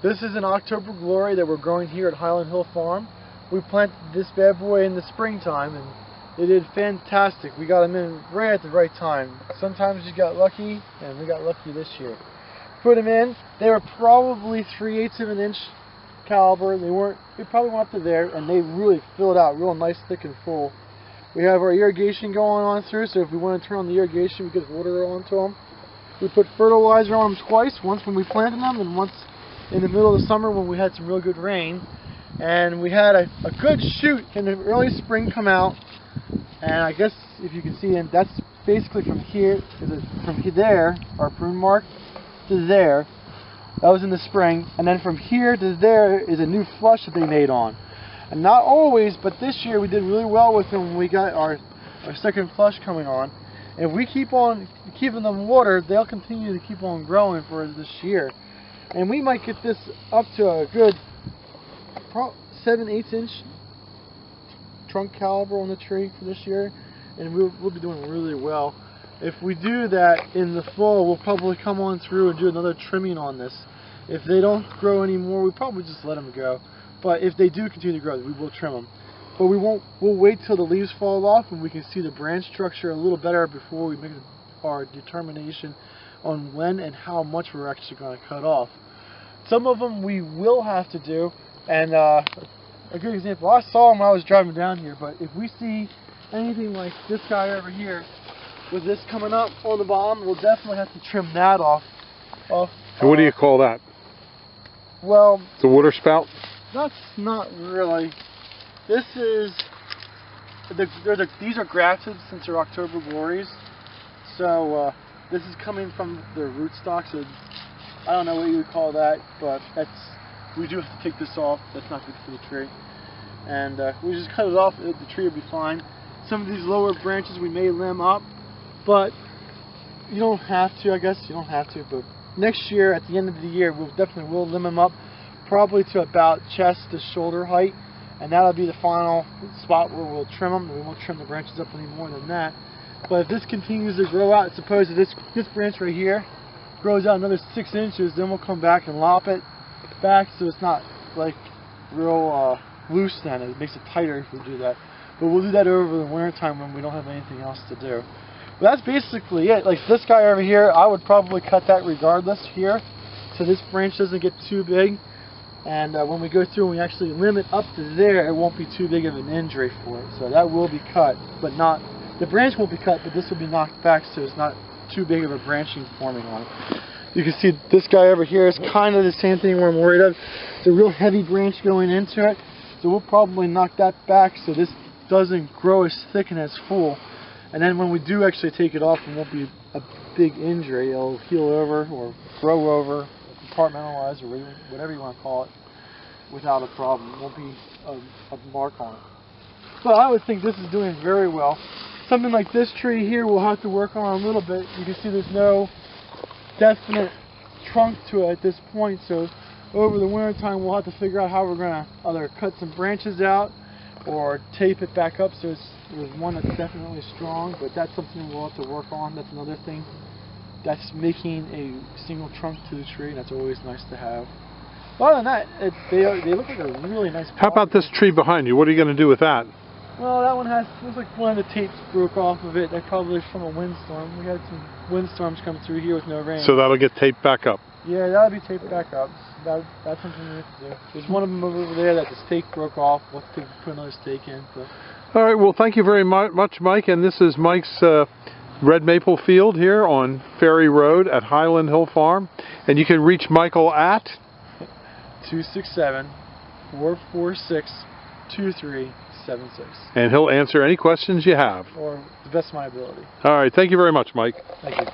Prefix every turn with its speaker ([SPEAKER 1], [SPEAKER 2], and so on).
[SPEAKER 1] This is an October Glory that we're growing here at Highland Hill Farm. We planted this bad boy in the springtime and it did fantastic. We got them in right at the right time. Sometimes you got lucky, and we got lucky this year. Put them in. They were probably 3/8 of an inch caliber. They probably went up to there, and they really filled out real nice, thick and full. We have our irrigation going on through, so if we want to turn on the irrigation, we get water onto them. We put fertilizer on them twice, once when we planted them and once in the middle of the summer when we had some real good rain. And we had a good shoot in the early spring come out, and I guess if you can see, and that's basically from here, from there, our prune mark, to there. That was in the spring, and then from here to there is a new flush that they made on. And not always, but this year we did really well with them when we got our second flush coming on. And if we keep on keeping them watered, they'll continue to keep on growing for this year. And we might get this up to a good 7/8 inch trunk caliber on the tree for this year, and we'll be doing really well. If we do that in the fall, we'll probably come on through and do another trimming on this. If they don't grow anymore, we probably just let them go. But if they do continue to grow, we will trim them. But we'll wait till the leaves fall off and we can see the branch structure a little better before we make our determination on when and how much we're actually going to cut off. Some of them we will have to do, and a good example, I saw them when I was driving down here, but if we see anything like this guy over here with this coming up on the bottom, we'll definitely have to trim that off.
[SPEAKER 2] So what do you call that?
[SPEAKER 1] Well,
[SPEAKER 2] it's a water spout?
[SPEAKER 1] That's not really. This is, these are grafted since they're October Glories. So this is coming from the rootstock, so I don't know what you would call that, but we do have to take this off. That's not good for the tree. And we just cut it off, the tree will be fine. Some of these lower branches we may limb up, but you don't have to, I guess. You don't have to, but next year, at the end of the year, we'll definitely limb them up, probably to about chest to shoulder height, and that'll be the final spot where we'll trim them. We won't trim the branches up any more than that. But if this continues to grow out, suppose that this branch right here grows out another 6 inches, then we'll come back and lop it back so it's not like real loose then. It makes it tighter if we do that. But we'll do that over the winter time when we don't have anything else to do. But that's basically it. Like this guy over here, I would probably cut that regardless here, so this branch doesn't get too big. And when we go through and we actually limb it up to there, it won't be too big of an injury for it. So that will be cut, but not, the branch won't be cut, but this will be knocked back so it's not too big of a branching forming on it. You can see this guy over here is kind of the same thing we're worried of. It's a real heavy branch going into it, so we'll probably knock that back so this doesn't grow as thick and as full. And then when we do actually take it off, it won't be a big injury. It'll heal over or grow over, compartmentalize, or whatever you want to call it, without a problem. It won't be a mark on it. But I would think this is doing very well. Something like this tree here we'll have to work on a little bit. You can see there's no definite trunk to it at this point, so over the winter time we'll have to figure out how we're going to either cut some branches out or tape it back up so there's one that's definitely strong, but that's something we'll have to work on. That's another thing. That's making a single trunk to the tree, and that's always nice to have. But other than that, they look like a really nice product.
[SPEAKER 2] How about this tree behind you? What are you going to do with that?
[SPEAKER 1] Well, that one looks like one of the tapes broke off of it. That probably from a windstorm. We had some windstorms come through here with no rain.
[SPEAKER 2] So that'll get taped back up?
[SPEAKER 1] Yeah, that'll be taped back up. That's something we have to do. There's one of them over there that the stake broke off. We'll have to put another stake in. So.
[SPEAKER 2] All right, well, thank you very much, Mike. And this is Mike's red maple field here on Ferry Road at Highland Hill Farm. And you can reach Michael at
[SPEAKER 1] 267-446-2376.
[SPEAKER 2] And he'll answer any questions you have.
[SPEAKER 1] Or the best of my ability.
[SPEAKER 2] All right, thank you very much, Mike.
[SPEAKER 1] Thank you.